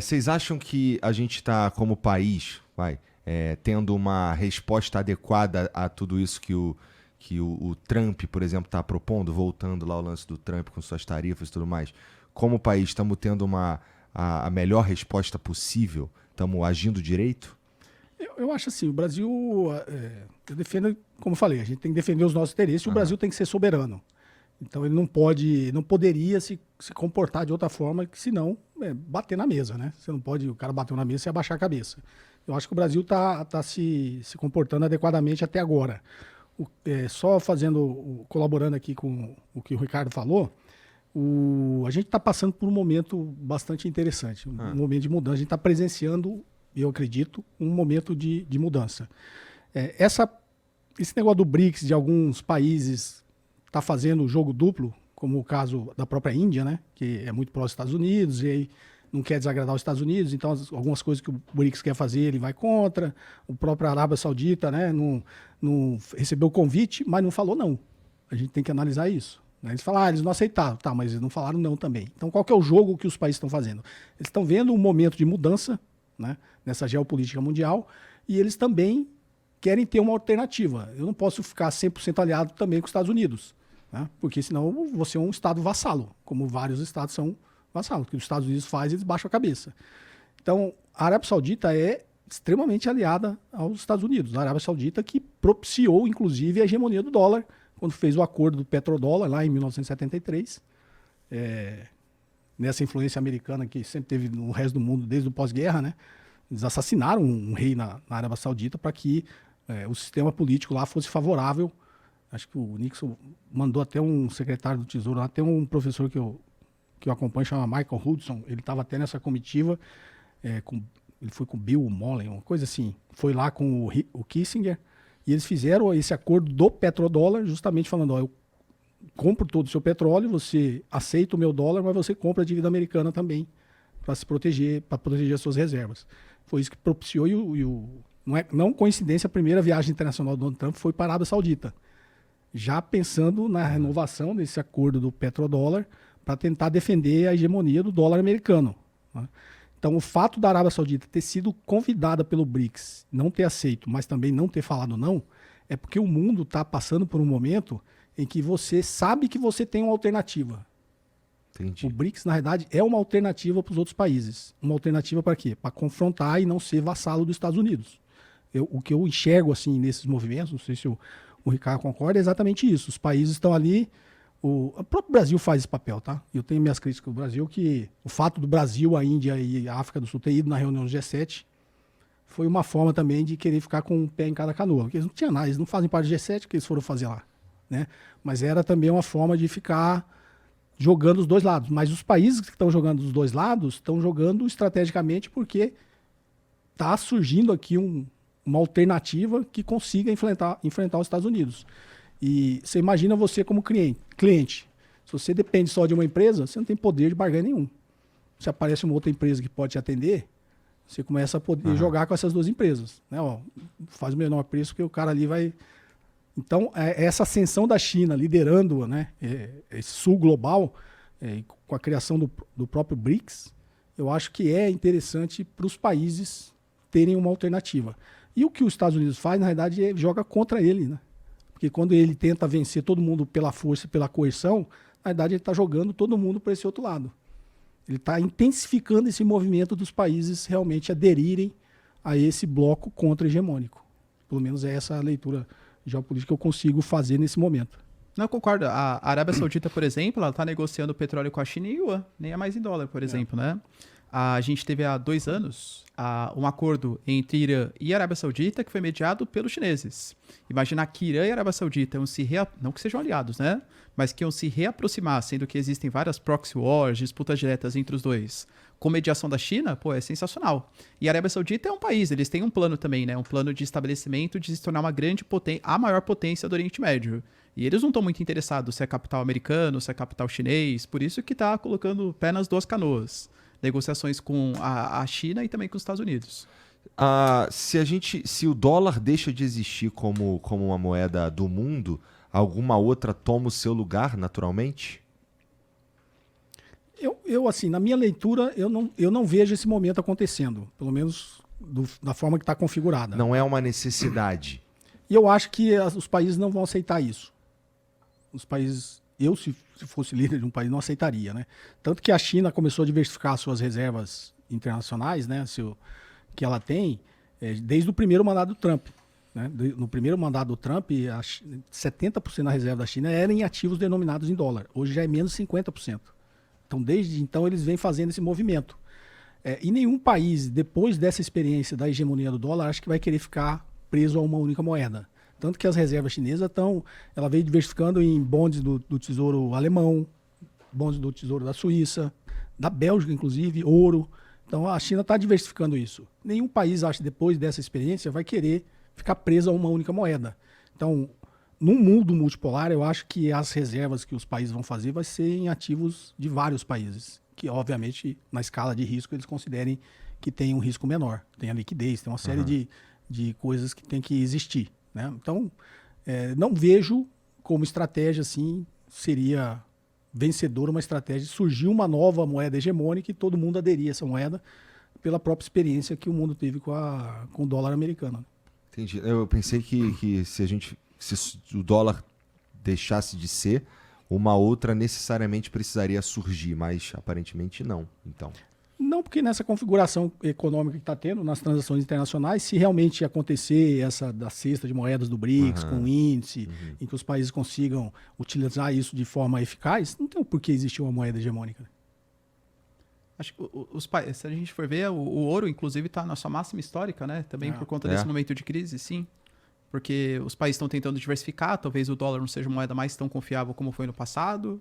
Vocês acham que a gente está, como país, tendo uma resposta adequada a tudo isso que o Trump, por exemplo, está propondo, voltando lá ao lance do Trump com suas tarifas e tudo mais? Como país, estamos tendo a melhor resposta possível? Estamos agindo direito? Eu acho assim, o Brasil, eu defendo, como eu falei, a gente tem que defender os nossos interesses e o Brasil tem que ser soberano. Então ele não poderia se comportar de outra forma que senão bater na mesa, né? Você não pode, o cara bateu na mesa e abaixar a cabeça. Eu acho que o Brasil tá se comportando adequadamente até agora. Só colaborando aqui com o que o Ricardo falou, a gente está passando por um momento bastante interessante, um momento de mudança. A gente está presenciando, eu acredito, um momento de mudança. Esse negócio do BRICS, de alguns países está fazendo o jogo duplo, como o caso da própria Índia, né, que é muito próximo dos Estados Unidos e aí não quer desagradar os Estados Unidos, então algumas coisas que o BRICS quer fazer ele vai contra. O próprio Arábia Saudita, né, não recebeu o convite, mas não falou não. A gente tem que analisar isso. Né? Eles falaram, eles não aceitaram, tá, mas eles não falaram não também. Então qual que é o jogo que os países estão fazendo? Eles estão vendo um momento de mudança, né, nessa geopolítica mundial e eles também querem ter uma alternativa. Eu não posso ficar 100% aliado também com os Estados Unidos. Né? Porque senão você é um Estado vassalo, como vários Estados são vassalos. O que os Estados Unidos fazem, eles baixam a cabeça. Então, a Arábia Saudita é extremamente aliada aos Estados Unidos. A Arábia Saudita que propiciou, inclusive, a hegemonia do dólar, quando fez o acordo do petrodólar, lá em 1973. Nessa influência americana que sempre teve no resto do mundo, desde o pós-guerra, né? Eles assassinaram um rei na Arábia Saudita para que o sistema político lá fosse favorável. Acho que o Nixon mandou até um secretário do Tesouro, até um professor que eu acompanho, chama Michael Hudson, ele estava até nessa comitiva, ele foi com Bill Mullen, uma coisa assim, foi lá com o Kissinger, e eles fizeram esse acordo do petrodólar, justamente falando, eu compro todo o seu petróleo, você aceita o meu dólar, mas você compra a dívida americana também, para se proteger, para proteger as suas reservas. Foi isso que propiciou, não coincidência, a primeira viagem internacional do Donald Trump foi para a Arábia Saudita, já pensando na renovação desse acordo do petrodólar para tentar defender a hegemonia do dólar americano. Né? Então, o fato da Arábia Saudita ter sido convidada pelo BRICS, não ter aceito, mas também não ter falado não, é porque o mundo está passando por um momento em que você sabe que você tem uma alternativa. Entendi. O BRICS, na verdade, é uma alternativa para os outros países. Uma alternativa para quê? Para confrontar e não ser vassalo dos Estados Unidos. O que eu enxergo assim nesses movimentos, não sei se o Ricardo concorda, é exatamente isso. Os países estão ali, o próprio Brasil faz esse papel, tá? Eu tenho minhas críticas do Brasil, que o fato do Brasil, a Índia e a África do Sul ter ido na reunião do G7 foi uma forma também de querer ficar com um pé em cada canoa. Porque eles não tinham nada, eles não fazem parte do G7, que eles foram fazer lá. Né? Mas era também uma forma de ficar jogando os dois lados. Mas os países que estão jogando os dois lados estão jogando estrategicamente porque está surgindo aqui uma alternativa que consiga enfrentar os Estados Unidos. E você imagina você como cliente. Se você depende só de uma empresa, você não tem poder de barganha nenhum. Se aparece uma outra empresa que pode te atender, você começa a poder jogar com essas duas empresas. Né? Ó, faz o menor preço que o cara ali vai... Então, essa ascensão da China liderando, né, esse sul global, com a criação do próprio BRICS, eu acho que é interessante para os países terem uma alternativa. E o que os Estados Unidos faz, na verdade, joga contra ele. Né? Porque quando ele tenta vencer todo mundo pela força, pela coerção, na verdade ele está jogando todo mundo para esse outro lado. Ele está intensificando esse movimento dos países realmente aderirem a esse bloco contra-hegemônico. Pelo menos é essa a leitura geopolítica que eu consigo fazer nesse momento. Não, eu concordo. A Arábia Saudita, por exemplo, ela está negociando petróleo com a China em yuan, nem é mais em dólar, por exemplo, né? A gente teve há 2 anos um acordo entre Irã e Arábia Saudita que foi mediado pelos chineses. Imaginar que Irã e Arábia Saudita iam não que sejam aliados, né? Mas que iam se reaproximar, sendo que existem várias proxy wars, disputas diretas entre os dois. Com mediação da China, pô, é sensacional. E a Arábia Saudita é um país, eles têm um plano também, né? Um plano de estabelecimento de se tornar uma grande potência, a maior potência do Oriente Médio. E eles não estão muito interessados se é capital americano, se é capital chinês, por isso que está colocando pé nas duas canoas. Negociações com a China e também com os Estados Unidos. Se o dólar deixa de existir como uma moeda do mundo, alguma outra toma o seu lugar naturalmente? Assim, na minha leitura, eu não vejo esse momento acontecendo, pelo menos da forma que está configurada. Não é uma necessidade. E eu acho que os países não vão aceitar isso. Os países, se fosse líder de um país, não aceitaria, né? Tanto que a China começou a diversificar suas reservas internacionais, né? Que ela tem, desde o primeiro mandato do Trump. Né? No primeiro mandato do Trump, 70% da reserva da China era em ativos denominados em dólar. Hoje já é menos 50%. Então, desde então, eles vêm fazendo esse movimento. E nenhum país, depois dessa experiência da hegemonia do dólar, acho que vai querer ficar preso a uma única moeda. Tanto que as reservas chinesas ela veio diversificando em bonds do Tesouro Alemão, bonds do Tesouro da Suíça, da Bélgica, inclusive, ouro. Então, a China está diversificando isso. Nenhum país, acho, depois dessa experiência, vai querer ficar preso a uma única moeda. Então, num mundo multipolar, eu acho que as reservas que os países vão fazer vai ser em ativos de vários países, que obviamente na escala de risco eles considerem que tem um risco menor, tem a liquidez, tem uma série de coisas que tem que existir, né? Então, não vejo como estratégia assim, seria vencedora uma estratégia de surgir uma nova moeda hegemônica e todo mundo aderir a essa moeda pela própria experiência que o mundo teve com o dólar americano. Entendi. Eu pensei que se o dólar deixasse de ser, uma outra necessariamente precisaria surgir, mas aparentemente não. Então. Não, porque nessa configuração econômica que está tendo nas transações internacionais, se realmente acontecer essa da cesta de moedas do BRICS, com um índice, em que os países consigam utilizar isso de forma eficaz, não tem o porquê existir uma moeda hegemônica. Acho que se a gente for ver, o ouro, inclusive, está na sua máxima histórica, né? Também por conta desse momento de crise, sim. Porque os países estão tentando diversificar, talvez o dólar não seja uma moeda mais tão confiável como foi no passado,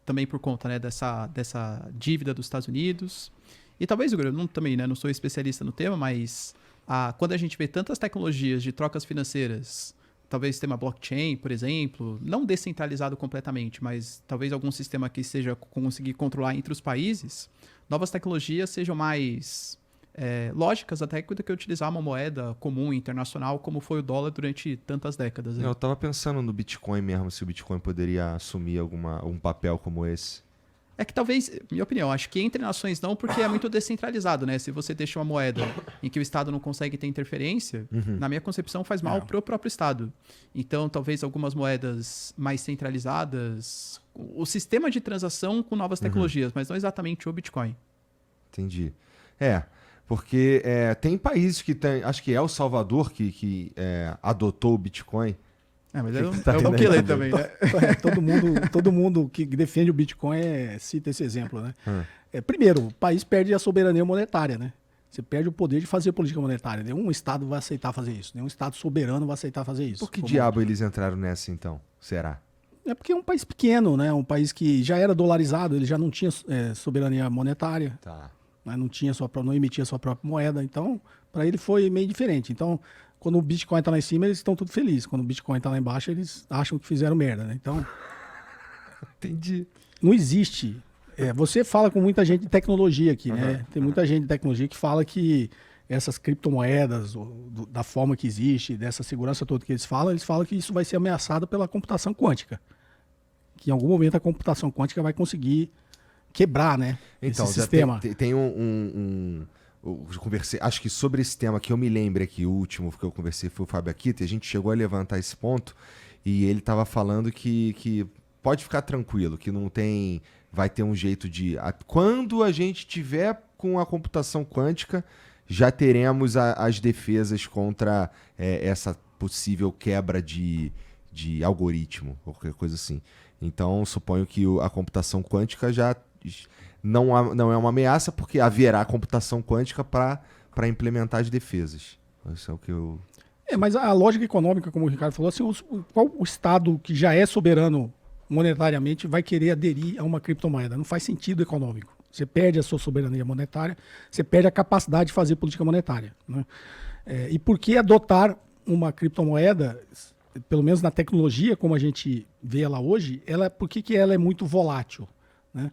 também por conta, né, dessa dívida dos Estados Unidos. E talvez, eu não sou especialista no tema, mas quando a gente vê tantas tecnologias de trocas financeiras, talvez sistema blockchain, por exemplo, não descentralizado completamente, mas talvez algum sistema que seja conseguir controlar entre os países, novas tecnologias sejam mais lógicas até do que utilizar uma moeda comum internacional como foi o dólar durante tantas décadas. Eu estava pensando no Bitcoin mesmo, se o Bitcoin poderia assumir um papel como esse. É que talvez, minha opinião, acho que entre nações não, porque é muito descentralizado, né? Se você deixa uma moeda em que o Estado não consegue ter interferência, na minha concepção faz mal para o próprio Estado. Então, talvez algumas moedas mais centralizadas, o sistema de transação com novas tecnologias, mas não exatamente o Bitcoin. Entendi. Porque tem países que tem, acho que El Salvador que adotou o Bitcoin. Mas é o que ler também, né? Todo mundo que defende o Bitcoin cita esse exemplo, né? Primeiro, o país perde a soberania monetária, né? Você perde o poder de fazer política monetária. Nenhum Estado vai aceitar fazer isso. Nenhum Estado soberano vai aceitar fazer isso. Por que diabo eles entraram nessa, então? Será? É porque é um país pequeno, né? Um país que já era dolarizado, ele já não tinha soberania monetária. Tá. Né? Não emitia sua própria moeda. Então, para ele foi meio diferente. Então, quando o Bitcoin está lá em cima, eles estão tudo felizes. Quando o Bitcoin está lá embaixo, eles acham que fizeram merda, né? Então, entendi. Não existe. Você fala com muita gente de tecnologia aqui, né? Tem muita gente de tecnologia que fala que essas criptomoedas, da forma que existe, dessa segurança toda que eles falam que isso vai ser ameaçado pela computação quântica. Que em algum momento a computação quântica vai conseguir quebrar, né? Então, esse sistema. Tem eu conversei, acho que sobre esse tema que eu me lembro aqui, o último que eu conversei foi o Fábio Akita, e a gente chegou a levantar esse ponto, e ele estava falando que pode ficar tranquilo, que vai ter um jeito de... Quando a gente tiver com a computação quântica, já teremos as defesas contra essa possível quebra de algoritmo, ou qualquer coisa assim. Então, suponho que a computação quântica já não é uma ameaça, porque haverá computação quântica para implementar as defesas. Isso é o que eu... Mas a lógica econômica, como o Ricardo falou, assim, qual o Estado que já é soberano monetariamente vai querer aderir a uma criptomoeda? Não faz sentido econômico. Você perde a sua soberania monetária, você perde a capacidade de fazer política monetária, né? E por que adotar uma criptomoeda, pelo menos na tecnologia, como a gente vê ela hoje, por que ela é muito volátil, né?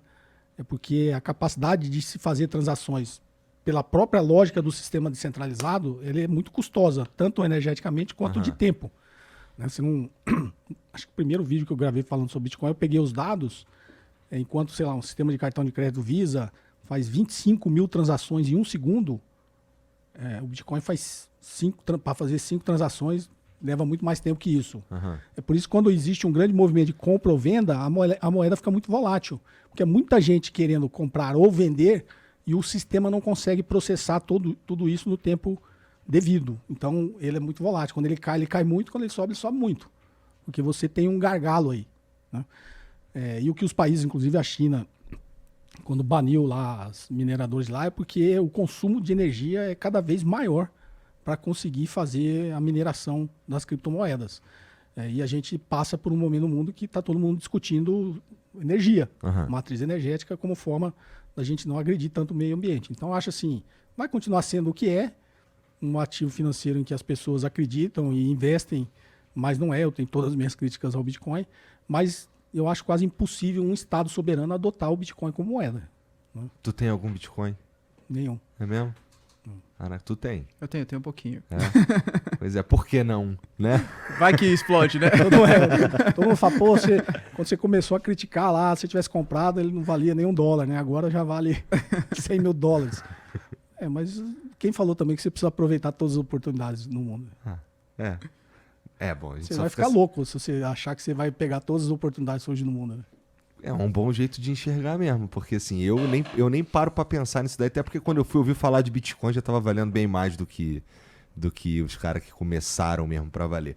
É porque a capacidade de se fazer transações pela própria lógica do sistema descentralizado, ele é muito custosa, tanto energeticamente quanto de tempo. Né? Acho que o primeiro vídeo que eu gravei falando sobre Bitcoin, eu peguei os dados enquanto, sei lá, um sistema de cartão de crédito Visa faz 25 mil transações em um segundo, o Bitcoin faz para fazer 5 transações leva muito mais tempo que isso. Aham. É por isso que quando existe um grande movimento de compra ou venda, a moeda fica muito volátil. Porque é muita gente querendo comprar ou vender e o sistema não consegue processar tudo isso no tempo devido. Então, ele é muito volátil. Quando ele cai muito. Quando ele sobe muito. Porque você tem um gargalo aí. Né? E o que os países, inclusive a China, quando baniu lá os mineradores lá, é porque o consumo de energia é cada vez maior para conseguir fazer a mineração das criptomoedas. E a gente passa por um momento no mundo que está todo mundo discutindo energia, matriz energética, como forma da gente não agredir tanto o meio ambiente. Então, eu acho assim, vai continuar sendo o que é, um ativo financeiro em que as pessoas acreditam e investem, mas não é, eu tenho todas as minhas críticas ao Bitcoin, mas eu acho quase impossível um Estado soberano adotar o Bitcoin como moeda. Né? Tu tem algum Bitcoin? Nenhum. É mesmo? Caraca, tu tem. Eu tenho um pouquinho. Pois é, por que não, né? Vai que explode, né? Todo mundo fala, pô, quando você começou a criticar lá, se você tivesse comprado, ele não valia nem $1, né? Agora já vale $100 mil. Mas quem falou também que você precisa aproveitar todas as oportunidades no mundo? Bom, a gente Você só vai ficar louco se você achar que você vai pegar todas as oportunidades hoje no mundo, né? É um bom jeito de enxergar mesmo, porque assim, eu nem paro pra pensar nisso daí, até porque quando eu fui ouvir falar de Bitcoin já tava valendo bem mais do que os caras que começaram mesmo pra valer.